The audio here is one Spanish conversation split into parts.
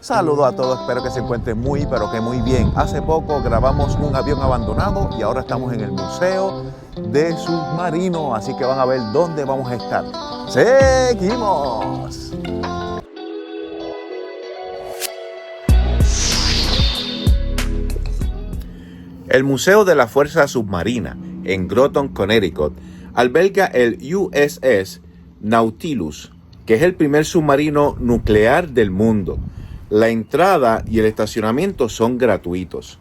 Saludos a todos, espero que se encuentren muy, pero que muy bien. Hace poco grabamos un avión abandonado y ahora estamos en el Museo de Submarinos, así que van a ver dónde vamos a estar. ¡Seguimos! El Museo de la Fuerza Submarina en Groton, Connecticut, alberga el USS Nautilus, que es el primer submarino nuclear del mundo. La entrada y el estacionamiento son gratuitos.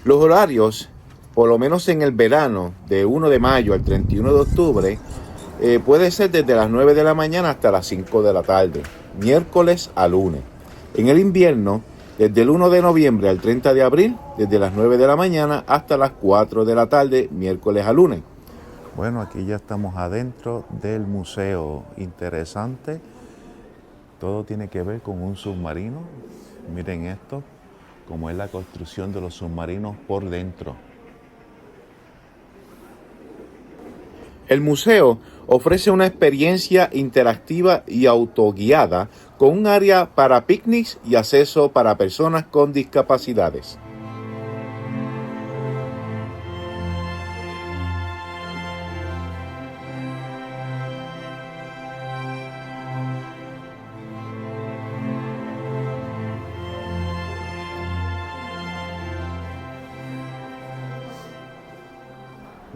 Los horarios, por lo menos en el verano, de 1 de mayo al 31 de octubre, puede ser desde las 9 de la mañana hasta las 5 de la tarde, miércoles a lunes. En el invierno, desde el 1 de noviembre al 30 de abril, desde las 9 de la mañana hasta las 4 de la tarde, miércoles a lunes. Bueno, aquí ya estamos adentro del museo. Interesante. Todo tiene que ver con un submarino. Miren esto, cómo es la construcción de los submarinos por dentro. El museo ofrece una experiencia interactiva y autoguiada con un área para picnics y acceso para personas con discapacidades.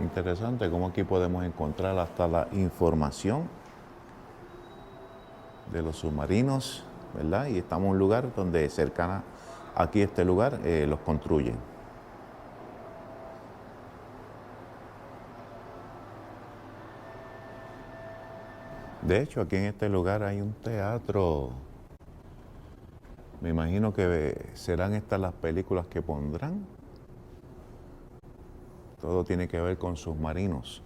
Interesante cómo aquí podemos encontrar hasta la información de los submarinos, ¿verdad? Y estamos en un lugar donde cercana aquí este lugar los construyen. De hecho, aquí en este lugar hay un teatro. Me imagino que serán estas las películas que pondrán. Todo tiene que ver con submarinos.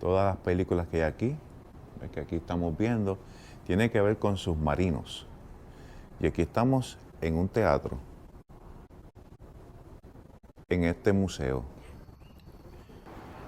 Todas las películas que hay aquí, que aquí estamos viendo, tiene que ver con submarinos. Y aquí estamos en un teatro, en este museo.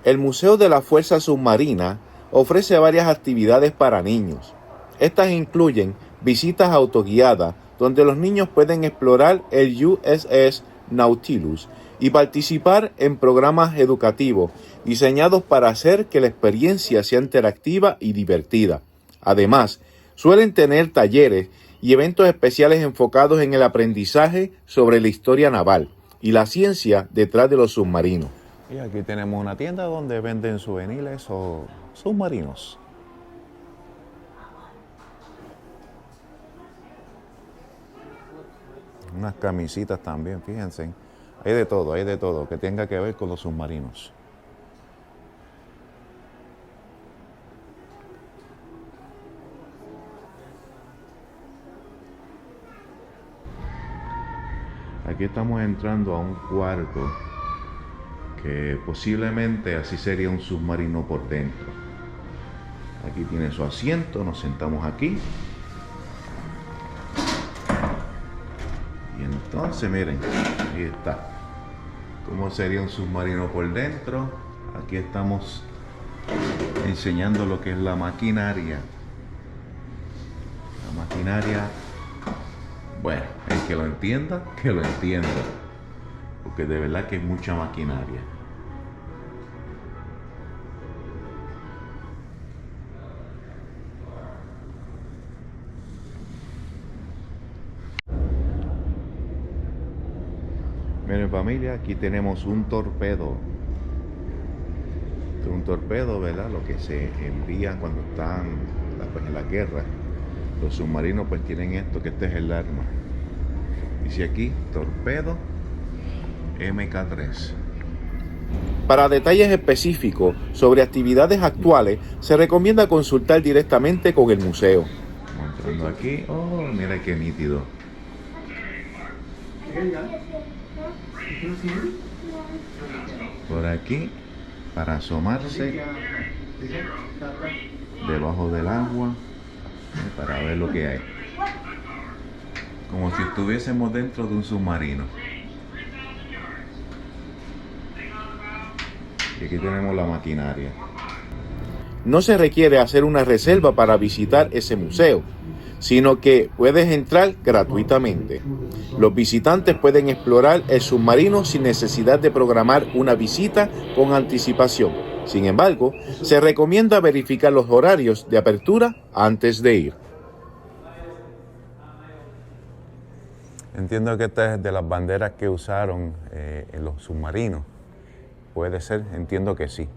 El Museo de la Fuerza Submarina ofrece varias actividades para niños. Estas incluyen visitas autoguiadas, donde los niños pueden explorar el USS Nautilus y participar en programas educativos diseñados para hacer que la experiencia sea interactiva y divertida. Además, suelen tener talleres y eventos especiales enfocados en el aprendizaje sobre la historia naval y la ciencia detrás de los submarinos. Y aquí tenemos una tienda donde venden souvenirs o submarinos. Unas camisitas también, fíjense. Hay de todo que tenga que ver con los submarinos. Aquí estamos entrando a un cuarto que posiblemente así sería un submarino por dentro. Aquí tiene su asiento, nos sentamos aquí. Y entonces miren, ahí está. ¿Cómo sería un submarino por dentro? Aquí estamos enseñando lo que es la maquinaria. La maquinaria, bueno, el que lo entienda, que lo entienda. Porque de verdad que es mucha maquinaria. Miren familia, aquí tenemos un torpedo. Un torpedo, ¿verdad? Lo que se envía cuando están en la guerra. Los submarinos pues tienen esto, que este es el arma. Dice aquí, torpedo MK3. Para detalles específicos sobre actividades actuales, se recomienda consultar directamente con el museo. Entrando aquí, oh, mira qué nítido. Por aquí, para asomarse debajo del agua, para ver lo que hay. Como si estuviésemos dentro de un submarino. Y aquí tenemos la maquinaria. No se requiere hacer una reserva para visitar ese museo. sino que puedes entrar gratuitamente. Los visitantes pueden explorar el submarino sin necesidad de programar una visita con anticipación. Sin embargo, se recomienda verificar los horarios de apertura antes de ir. Entiendo que esta es de las banderas que usaron en los submarinos. Puede ser, entiendo que sí.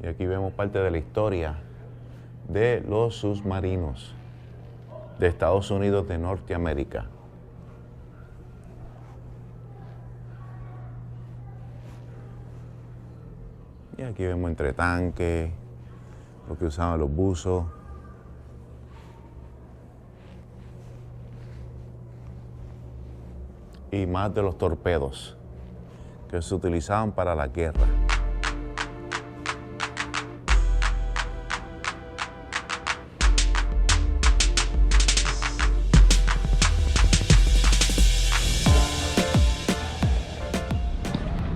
Y aquí vemos parte de la historia de los submarinos de Estados Unidos de Norteamérica. Y aquí vemos entre tanques, lo que usaban los buzos. Y más de los torpedos que se utilizaban para la guerra.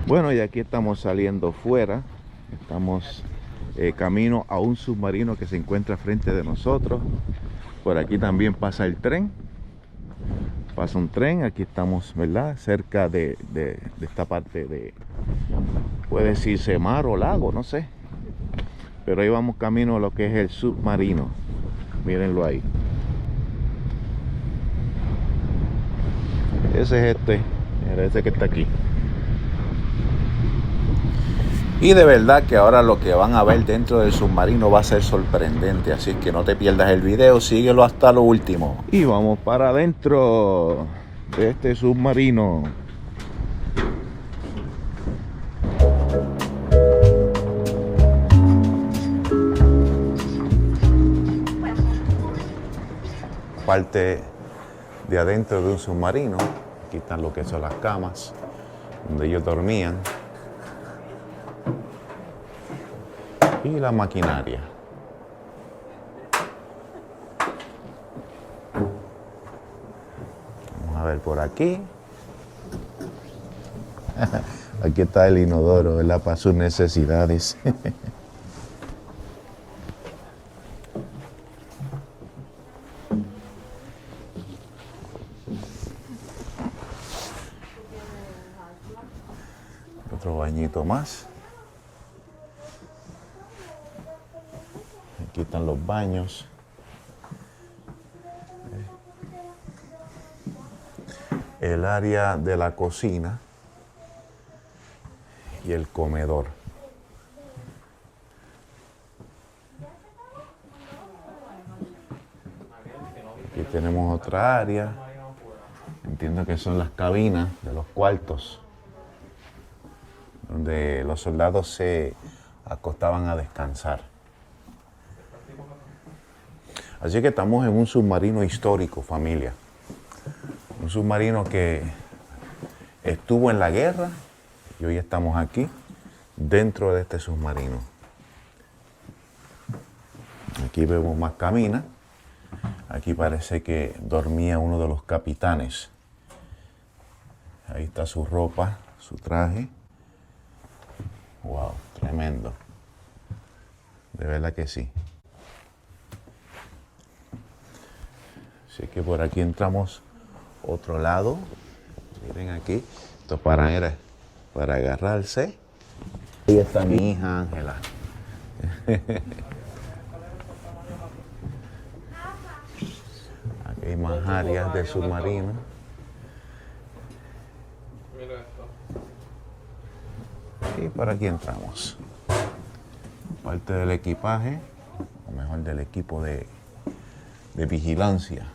Bueno, y aquí estamos saliendo fuera. Estamos camino a un submarino que se encuentra frente de nosotros. Por aquí también pasa el tren. Pasa un tren, aquí estamos, ¿verdad? Cerca de esta parte de, puede decirse mar o lago, no sé. Pero ahí vamos camino a lo que es el submarino. Mírenlo ahí. Ese es ese que está aquí. Y de verdad que ahora lo que van a ver dentro del submarino va a ser sorprendente, así que no te pierdas el video, síguelo hasta lo último. Y vamos para adentro de este submarino. Parte de adentro de un submarino, aquí están lo que son las camas, donde ellos dormían. Y la maquinaria. Vamos a ver por aquí. Aquí está el inodoro, ¿verdad? Para sus necesidades. Otro bañito más. Aquí están los baños. El área de la cocina y el comedor. Aquí tenemos otra área. Entiendo que son las cabinas de los cuartos, donde los soldados se acostaban a descansar. Así que estamos en un submarino histórico, familia. Un submarino que estuvo en la guerra y hoy estamos aquí dentro de este submarino. Aquí vemos más cabinas. Aquí parece que dormía uno de los capitanes. Ahí está su ropa, su traje. Wow, tremendo. De verdad que sí. Así que por aquí entramos otro lado. Miren aquí. Esto para agarrarse. Ahí está mi hija Ángela. Aquí hay más áreas del submarino. Y por aquí entramos. Parte del equipaje, o mejor del equipo de vigilancia.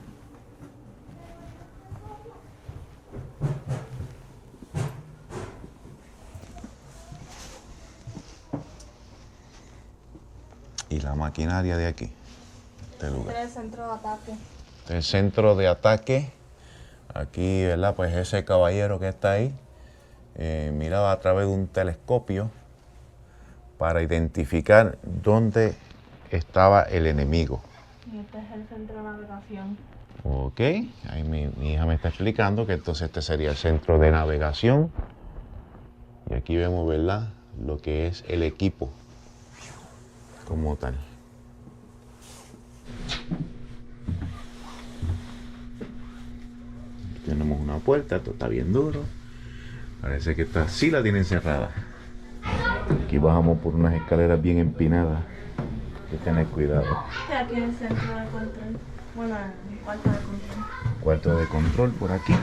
Y la maquinaria de aquí, este lugar. Este es el centro de ataque. Este es el centro de ataque. Aquí, ¿verdad? Pues ese caballero que está ahí miraba a través de un telescopio para identificar dónde estaba el enemigo. Y este es el centro de navegación. Ok, ahí mi hija me está explicando que entonces este sería el centro de navegación. Y aquí vemos, ¿verdad?, lo que es el equipo como tal. Tenemos una puerta, esto está bien duro. Parece que esta sí la tienen cerrada. Aquí bajamos por unas escaleras bien empinadas. Hay que tener cuidado. Y aquí en el centro de control. Bueno, el cuarto de control. Cuarto de control por aquí.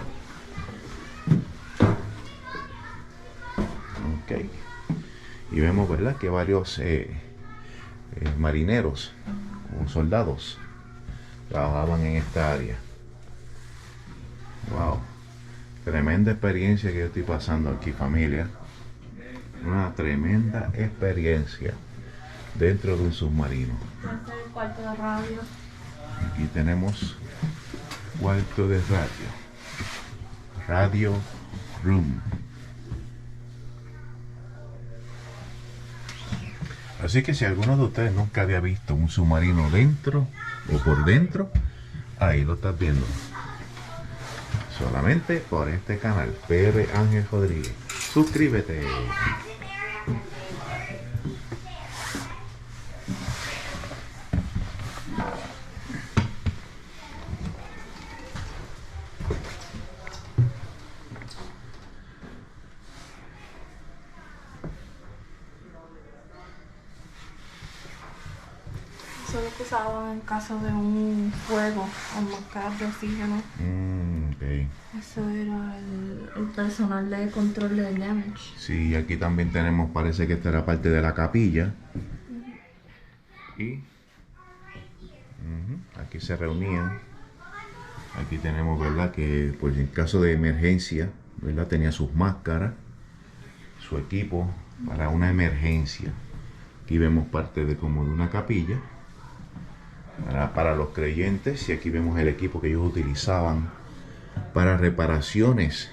Ok. Y vemos, ¿verdad?, que varios marineros o soldados trabajaban en esta área. Wow. Tremenda experiencia que yo estoy pasando aquí, familia. Una tremenda experiencia dentro de un submarino. Este es el cuarto de radio. Aquí tenemos cuarto de radio. Radio room. Así que si alguno de ustedes nunca había visto un submarino dentro o por dentro, ahí lo estás viendo. Solamente por este canal, PR Ángel Rodríguez. Suscríbete. Eso es lo que usaban en caso de un fuego o máscaras de oxígeno. Ok. Eso era el personal de control de damage. Sí, aquí también tenemos, parece que esta era parte de la capilla. Y aquí se reunían. Aquí tenemos, ¿verdad?, que pues en caso de emergencia, ¿verdad?, tenía sus máscaras, su equipo para una emergencia. Aquí vemos parte de como de una capilla para los creyentes, y aquí vemos el equipo que ellos utilizaban para reparaciones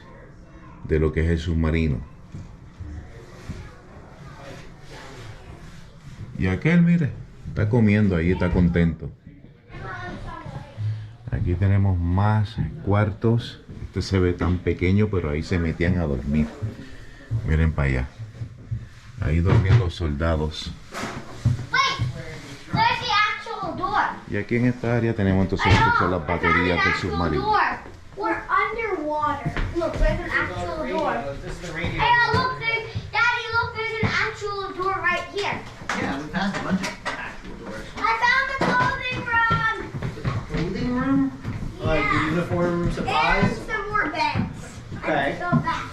de lo que es el submarino. Y aquel, mire, está comiendo ahí, está contento. Aquí tenemos más cuartos. Este se ve tan pequeño, pero ahí se metían a dormir. Miren para allá. Ahí dormían los soldados. Y aquí en esta área tenemos entonces las baterías del submarino. We're underwater. Look, there's an actual door. This is the radio. Hey, look, Daddy, look, there's an actual door right here. Yeah, we passed a bunch of actual doors. I found the clothing room. Clothing room? Like the uniform And supplies? some more beds. Okay. Go back.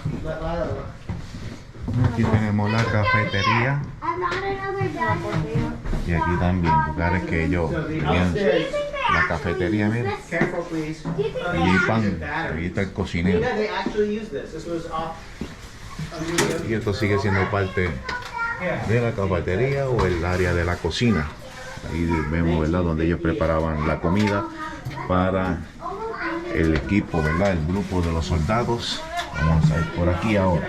Aquí tenemos la cafetería. I found another bed. Y aquí también, lugares que ellos tenían la cafetería, miren. Careful, please. Do you think Allí hay pan, ahí está el cocinero. Yeah, they actually used this. This was off. Y esto sigue siendo parte de la cafetería o el área de la cocina. Ahí vemos, ¿verdad?, donde ellos preparaban la comida para el equipo, ¿verdad?, el grupo de los soldados. Vamos a ir por aquí ahora.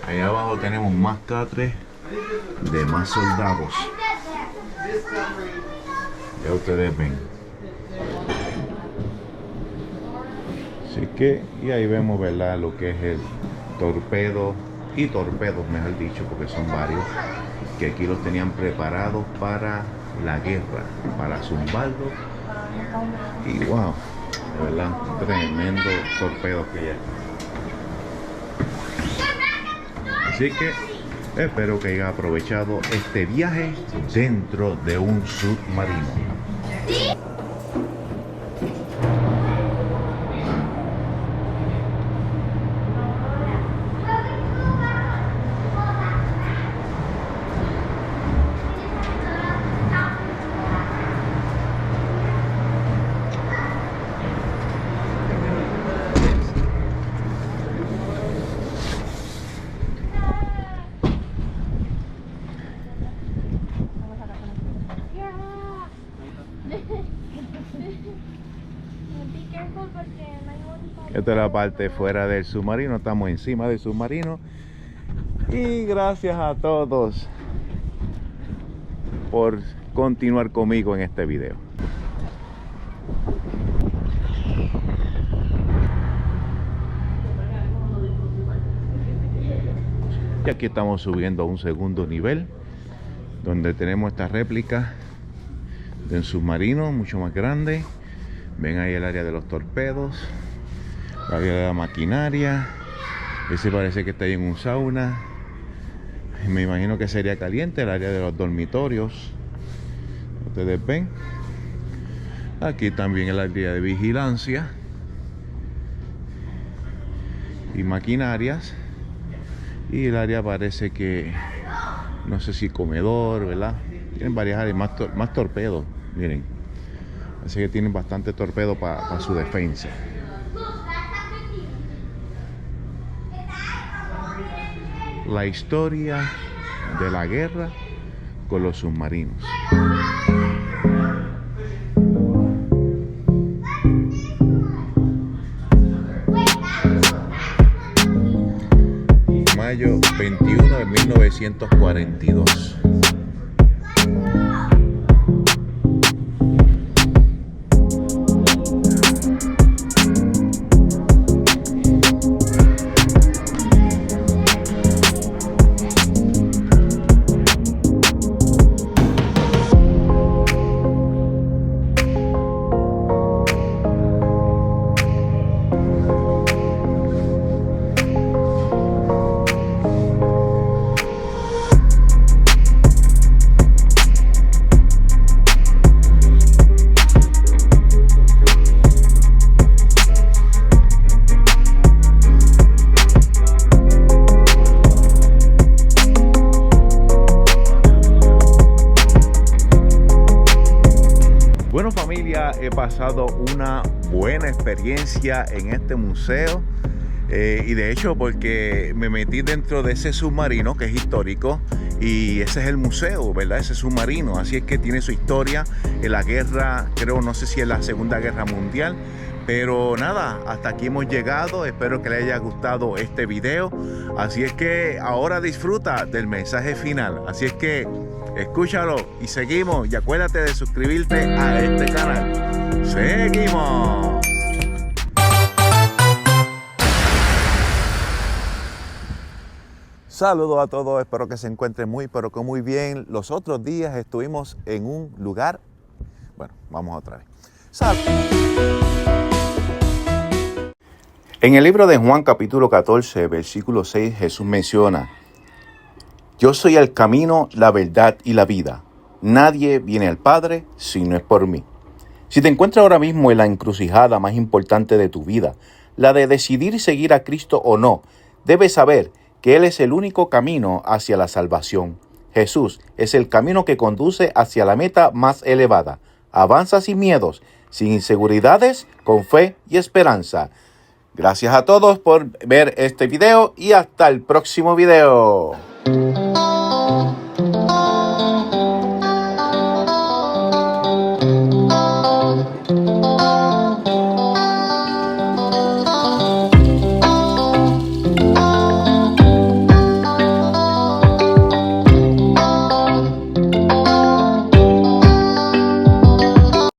Allá abajo tenemos más catres de más soldados. Ya ustedes ven. Así que, y ahí vemos, ¿verdad?, lo que es el torpedo y torpedos, mejor dicho, porque son varios, que aquí los tenían preparados para la guerra, para zumbarlos. Y wow, de verdad, tremendo torpedo que hay. Así que espero que haya aprovechado este viaje dentro de un submarino. Be careful porque no hay un... Esta es la parte fuera del submarino, estamos encima del submarino. Y gracias a todos por continuar conmigo en este video. Y aquí estamos subiendo a un segundo nivel, donde tenemos esta réplica de un submarino mucho más grande. Ven ahí el área de los torpedos, el área de la maquinaria. Ese parece que está ahí en un sauna. Me imagino que sería caliente el área de los dormitorios. Ustedes ven. Aquí también el área de vigilancia y maquinarias. Y el área parece que, no sé si comedor, ¿verdad? Tienen varias áreas, más torpedos, miren. Así que tienen bastante torpedo para su defensa. La historia de la guerra con los submarinos. Mayo 21 de 1942. Bueno, familia, he pasado una buena experiencia en este museo y de hecho porque me metí dentro de ese submarino que es histórico y ese es el museo, ¿verdad? Ese submarino, así es que tiene su historia en la guerra, creo, no sé si es la Segunda Guerra Mundial, pero nada, hasta aquí hemos llegado. Espero que les haya gustado este video, así es que ahora disfruta del mensaje final, así es que escúchalo y seguimos. Y acuérdate de suscribirte a este canal. ¡Seguimos! Saludos a todos, espero que se encuentren pero que muy bien. Los otros días estuvimos en un lugar... Bueno, vamos otra vez. En el libro de Juan capítulo 14, versículo 6, Jesús menciona: yo soy el camino, la verdad y la vida. Nadie viene al Padre si no es por mí. Si te encuentras ahora mismo en la encrucijada más importante de tu vida, la de decidir seguir a Cristo o no, debes saber que Él es el único camino hacia la salvación. Jesús es el camino que conduce hacia la meta más elevada. Avanza sin miedos, sin inseguridades, con fe y esperanza. Gracias a todos por ver este video y hasta el próximo video.